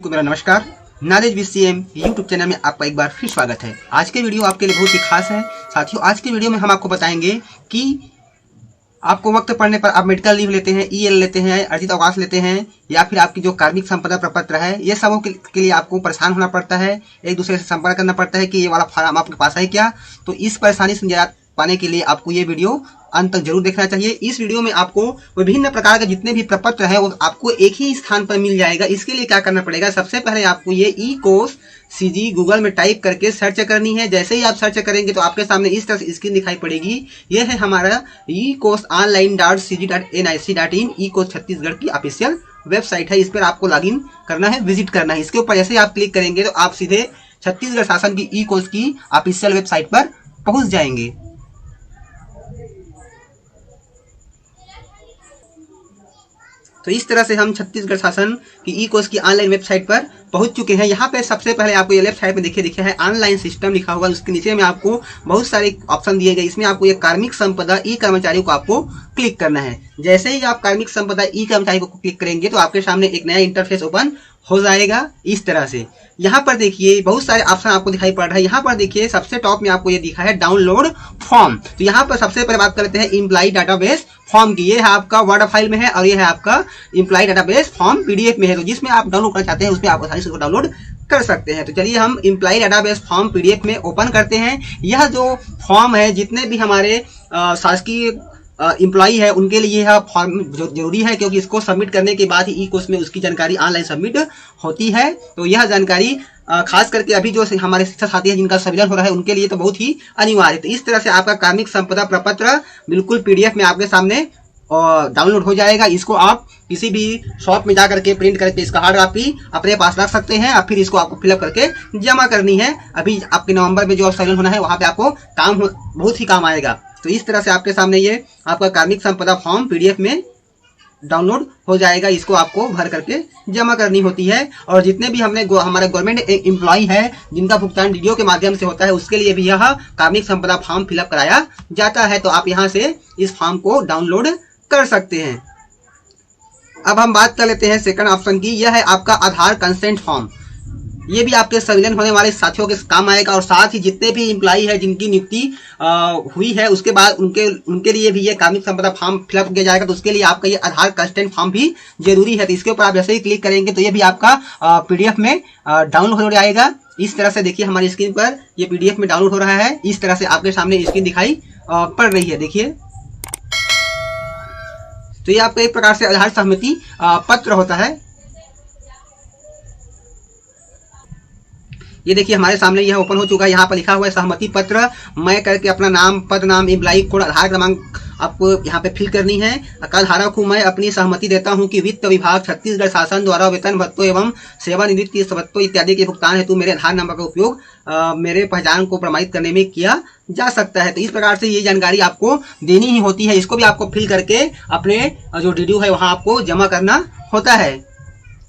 मेरा नमस्कार। Knowledge with CM YouTube channel में आपका एक बार फिर स्वागत है। आज के वीडियो आपके लिए बहुत ही खास है। साथियों, आज के वीडियो में हम आपको बताएंगे कि आपको वक्त पड़ने पर आप मेडिकल लीव लेते हैं, ईएल लेते हैं, अर्जित अवकाश लेते हैं, या फिर आपकी जो कार्मिक संपदा प्रपत्र है, ये सबों के लिए आपको परेशान होना पड़ता है, एक दूसरे से संपर्क करना पड़ता है कि ये वाला फॉर्म आपके पास है क्या। तो इस परेशानी से निजात पाने के लिए आपको ये वीडियो अंत तक जरूर देखना चाहिए। इस वीडियो में आपको विभिन्न प्रकार के जितने भी प्रपत्र है वो आपको एक ही स्थान पर मिल जाएगा। इसके लिए क्या करना पड़ेगा, सबसे पहले आपको ये ई कोर्स सीजी गूगल में टाइप करके सर्च करनी है। जैसे ही आप सर्च करेंगे तो आपके सामने इस तरह से स्क्रीन दिखाई पड़ेगी। यह है हमारा ई कोर्स online.cg.nic.in ई कोर्स छत्तीसगढ़ की ऑफिशियल वेबसाइट है। इस पर आपको लॉगिन करना है, विजिट करना है। इसके ऊपर जैसे ही आप क्लिक करेंगे तो आप सीधे छत्तीसगढ़ शासन की ई कोर्स की ऑफिशियल वेबसाइट पर पहुंच जाएंगे। तो इस तरह से हम छत्तीसगढ़ शासन की ई कोर्स की ऑनलाइन वेबसाइट पर पहुंच चुके हैं। यहाँ पे सबसे पहले आपको ये लेफ्ट साइड में देखिए है ऑनलाइन सिस्टम लिखा हुआ। उसके नीचे में आपको बहुत सारे ऑप्शन दिए गए। इसमें आपको ये कार्मिक संपदा ई कर्मचारी को आपको क्लिक करना है। जैसे ही आप कार्मिक संपदा ई कर्मचारी को क्लिक करेंगे तो आपके सामने एक नया इंटरफेस ओपन हो जाएगा इस तरह से। यहाँ पर देखिए बहुत सारे ऑप्शन आपको दिखाई पड़ रहा है। यहाँ पर देखिए सबसे टॉप में आपको ये दिखा है डाउनलोड फॉर्म। तो यहाँ पर सबसे पहले बात कर लेते हैं एम्प्लॉय डाटाबेस फॉर्म की। ये है आपका वर्ड फाइल में है और ये है आपका एम्प्लॉय डाटाबेस फॉर्म पीडीएफ में है। तो जिसमें आप डाउनलोड करना चाहते हैं उसमें आप आसानी से डाउनलोड कर सकते हैं। तो चलिए हम एम्प्लॉय डाटाबेस फॉर्म पीडीएफ में ओपन करते हैं। यह जो फॉर्म है जितने भी हमारे शासकीय एम्प्लॉई है उनके लिए यह फॉर्म जरूरी है, क्योंकि इसको सबमिट करने के बाद ही ई कोर्स में उसकी जानकारी ऑनलाइन सबमिट होती है। तो यह जानकारी खास करके अभी जो हमारे शिक्षक साथी है जिनका संविलियन हो रहा है उनके लिए तो बहुत ही अनिवार्य है। तो इस तरह से आपका कार्मिक संपदा प्रपत्र बिल्कुल पीडीएफ में आपके सामने डाउनलोड हो जाएगा। इसको आप किसी भी शॉप में जाकर के प्रिंट करके इसका हार्ड कॉपी अपने पास रख सकते हैं और फिर इसको आपको फिलअप करके जमा करनी है। अभी आपके नवंबर में जो संविलियन होना है वहां पे आपको बहुत ही काम आएगा। तो इस तरह से आपके सामने ये आपका कार्मिक संपदा फॉर्म पीडीएफ में डाउनलोड हो जाएगा। इसको आपको भर करके जमा करनी होती है। और जितने भी हमारे गवर्नमेंट एम्प्लॉय है जिनका भुगतान डीडीओ के माध्यम से होता है उसके लिए भी यह कार्मिक संपदा फॉर्म फिलअप कराया जाता है। तो आप यहाँ से इस फॉर्म को डाउनलोड कर सकते हैं। अब हम बात कर लेते हैं सेकंड ऑप्शन की। यह है आपका आधार कंसेंट फॉर्म। ये भी आपके संविलियन होने वाले साथियों के काम आएगा। और साथ ही जितने भी एम्प्लॉई है जिनकी नियुक्ति हुई है उसके बाद उनके लिए भी ये कार्मिक संपदा फॉर्म फिलअप किया जाएगा। तो उसके लिए आपका ये आधार कंसेंट फॉर्म भी जरूरी है। तो इसके ऊपर आप जैसे ही क्लिक करेंगे तो ये भी आपका पीडीएफ में डाउनलोड हो जाएगा। इस तरह से देखिए हमारी स्क्रीन पर ये पीडीएफ में डाउनलोड हो रहा है। इस तरह से आपके सामने स्क्रीन दिखाई पड़ रही है। देखिए तो ये आपका एक प्रकार से आधार सहमति पत्र होता है। ये देखिए हमारे सामने यह ओपन हो चुका है। यहाँ पर लिखा हुआ है सहमति पत्र। मैं करके अपना नाम, पद नाम, एम्प्लॉई कोड, आधार क्रमांक आपको यहाँ पे फिल करनी है। अकाल धारक हूँ मैं अपनी सहमति देता हूँ कि वित्त विभाग छत्तीसगढ़ शासन द्वारा वेतन भत्तों एवं सेवानिवृत्ति भत्तों इत्यादि के भुगतान हेतु मेरे आधार नंबर का उपयोग मेरे पहचान को प्रमाणित करने में किया जा सकता है। तो इस प्रकार से ये जानकारी आपको देनी ही होती है। इसको भी आपको फिल करके अपने जो डीडीओ है वहाँ आपको जमा करना होता है।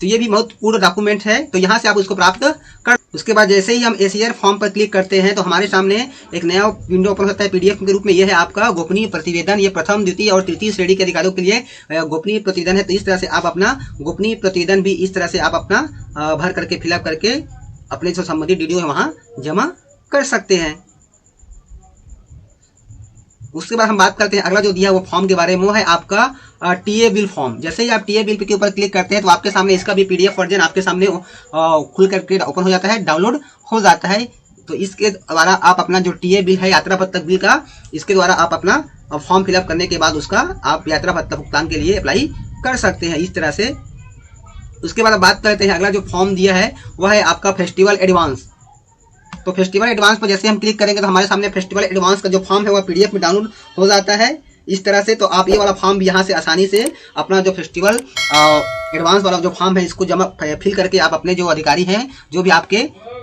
तो ये भी महत्वपूर्ण डॉक्यूमेंट है। तो यहाँ से आप उसको प्राप्त कर। उसके बाद जैसे ही हम एसीआर फॉर्म पर क्लिक करते हैं तो हमारे सामने एक नया विंडो ओपन होता है पीडीएफ के रूप में। यह है आपका गोपनीय प्रतिवेदन। ये प्रथम, द्वितीय और तृतीय श्रेणी के अधिकारियों के लिए गोपनीय प्रतिवेदन है। तो इस तरह से आप अपना गोपनीय प्रतिवेदन भी इस तरह से आप अपना भर करके फिलअप करके अपने जो संबंधित डीडीओ है वहाँ जमा कर सकते हैं। उसके बाद हम बात करते हैं अगला जो दिया वो फॉर्म के बारे में। वो है आपका टीए बिल फॉर्म। जैसे ही आप टीए बिल के ऊपर क्लिक करते हैं तो आपके सामने इसका भी पीडीएफ वर्जन आपके सामने खुल करके ओपन हो जाता है, डाउनलोड हो जाता है। तो इसके द्वारा आप अपना जो टीए बिल है यात्रा भत्ता बिल का, इसके द्वारा आप अपना फॉर्म फिलअप करने के बाद उसका आप यात्रा भत्ता भुगतान के लिए अप्लाई कर सकते हैं इस तरह से। उसके बाद बात करते हैं अगला जो फॉर्म दिया है वह है आपका फेस्टिवल एडवांस। तो फेस्टिवल एडवांस पर जैसे हम क्लिक करेंगे तो हमारे सामने फेस्टिवल एडवांस का जो फॉर्म है वह पीडीएफ में डाउनलोड हो जाता है इस तरह से। तो आप ये वाला फॉर्म भी यहाँ से आसानी से अपना जो फेस्टिवल एडवांस वाला जो फॉर्म है इसको जमा फिल करके आप अपने जो अधिकारी हैं जो भी आपके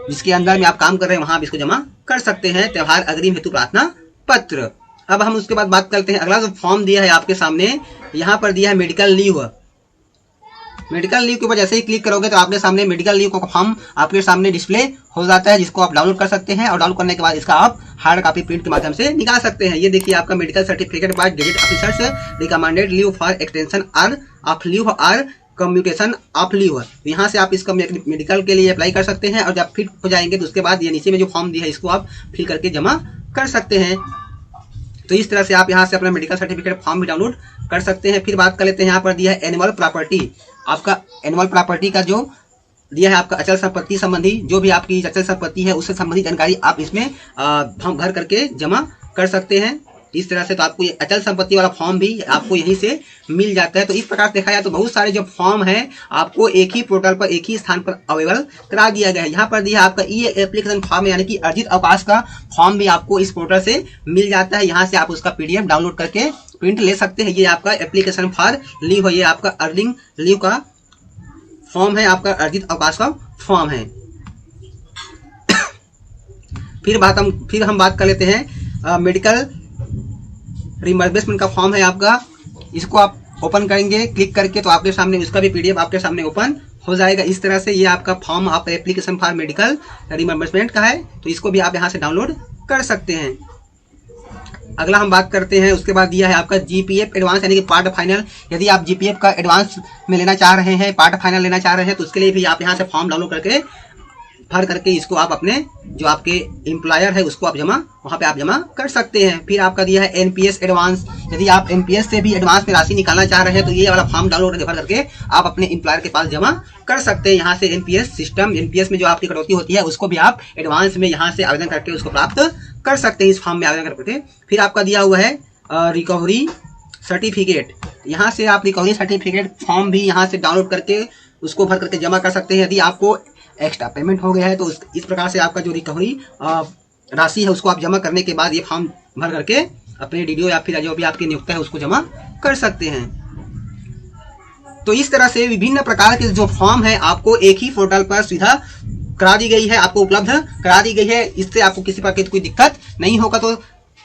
जिसके अंदर में आप काम कर रहे हैं वहां आप इसको जमा कर सकते हैं। त्योहार अग्रिम हेतु प्रार्थना पत्र। अब हम उसके बाद बात करते हैं अगला जो फॉर्म दिया है आपके सामने। यहाँ पर दिया है मेडिकल लीव। मेडिकल लीव के ऊपर जैसे ही क्लिक करोगे तो आपके सामने मेडिकल लीव का फॉर्म आपके सामने डिस्प्ले हो जाता है, जिसको आप डाउनलोड कर सकते हैं। और डाउनलोड करने के बाद इसका आप हार्ड कॉपी प्रिंट के माध्यम से निकाल सकते हैं। ये देखिए आपका medical certificate by gazette officers recommended leave for extension of leave or communication of leave. तो यहाँ से आप इसका मेडिकल के लिए अप्लाई कर सकते हैं और जब फिट हो जाएंगे तो उसके बाद ये नीचे में जो फॉर्म दिया है इसको आप फिल करके जमा कर सकते हैं। तो इस तरह से आप यहाँ से अपना मेडिकल सर्टिफिकेट फॉर्म भी डाउनलोड कर सकते हैं। फिर बात कर लेते हैं, यहाँ पर दिया है एनिमल प्रॉपर्टी। आपका एनिमल प्रॉपर्टी का जो दिया है आपका अचल संपत्ति संबंधी, जो भी आपकी अचल संपत्ति है उससे संबंधित जानकारी आप इसमें फॉर्म भर करके जमा कर सकते हैं। इस तरह से तो आपको ये अचल संपत्ति वाला फॉर्म भी आपको यहीं से मिल जाता है। तो इस प्रकार देखा जाए तो बहुत सारे जो फॉर्म है आपको एक ही पोर्टल पर एक ही स्थान पर अवेलेबल करा दिया गया है। यहाँ पर दिया आपका ई एप्लीकेशन फॉर्म यानी कि अर्जित अवकाश का फॉर्म भी आपको इस पोर्टल से मिल जाता है। यहाँ से आप उसका PDF डाउनलोड करके प्रिंट ले सकते हैं। ये आपका एप्लीकेशन फॉर लीव है, ये आपका अर्निंग लीव का फॉर्म है, आपका अर्जित अवकाश का फॉर्म है। फिर हम बात कर लेते हैं मेडिकल रिमबर्समेंट का फॉर्म है आपका। इसको आप ओपन करेंगे क्लिक करके तो आपके सामने उसका भी PDF आपके सामने ओपन हो जाएगा। इस तरह से ये आपका फॉर्म आप एप्लीकेशन फॉर मेडिकल रिमबर्समेंट का है, तो इसको भी आप यहाँ से डाउनलोड कर सकते हैं। अगला हम बात करते हैं, उसके बाद दिया है आपका GPF एडवांस यानी कि पार्ट फाइनल। यदि आप GPF का एडवांस में लेना चाह रहे हैं, पार्ट फाइनल लेना चाह रहे हैं, तो उसके लिए भी आप यहाँ से फॉर्म डाउनलोड करके भर करके इसको आप अपने जो आपके एम्प्लॉयर है उसको आप वहाँ पे आप जमा कर सकते हैं। फिर आपका दिया है NPS एडवांस। यदि आप NPS से भी एडवांस में राशि निकालना चाह रहे हैं तो ये वाला फॉर्म डाउनलोड करके भर करके आप अपने एम्प्लॉयर के पास जमा कर सकते हैं। यहाँ से NPS सिस्टम, NPS में जो आपकी कटौती होती है उसको भी आप एडवांस में यहाँ से आवेदन करके उसको प्राप्त कर सकते हैं, इस फॉर्म में आवेदन करके। फिर आपका दिया हुआ है रिकवरी सर्टिफिकेट। यहाँ से आप रिकवरी सर्टिफिकेट फॉर्म भी यहाँ से डाउनलोड करके उसको भर करके जमा कर सकते हैं। यदि आपको एक्स्ट्रा पेमेंट हो गया है तो इस प्रकार से आपका जो रिकवरी राशि है उसको आप जमा करने के बाद ये फॉर्म भर करके अपने DDO या फिर जो भी आपकी नियुक्त है उसको जमा कर सकते हैं। तो इस तरह से विभिन्न प्रकार के जो फॉर्म है आपको एक ही पोर्टल पर सुविधा करा दी गई है, आपको उपलब्ध करा दी गई है। इससे आपको किसी प्रकार की कोई दिक्कत नहीं होगा। तो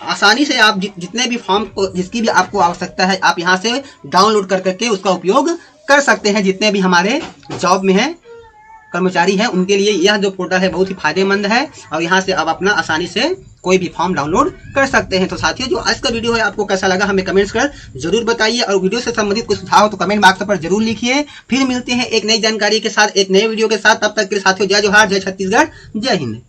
आसानी से आप जितने भी फॉर्म को जिसकी भी आपको आवश्यकता है आप यहाँ से डाउनलोड कर करके उसका उपयोग कर सकते हैं। जितने भी हमारे जॉब में है कर्मचारी हैं उनके लिए यह जो पोर्टल है बहुत ही फायदेमंद है और यहाँ से आप अपना आसानी से कोई भी फॉर्म डाउनलोड कर सकते हैं। तो साथियों, जो आज का वीडियो है आपको कैसा लगा हमें कमेंट्स कर जरूर बताइए और वीडियो से संबंधित कुछ सुझाव तो कमेंट बॉक्स पर जरूर लिखिए। फिर मिलते हैं एक नई जानकारी के साथ, एक नए वीडियो के साथ। तब तक के लिए साथियों, जय जोहार, जय छत्तीसगढ़, जय हिंद।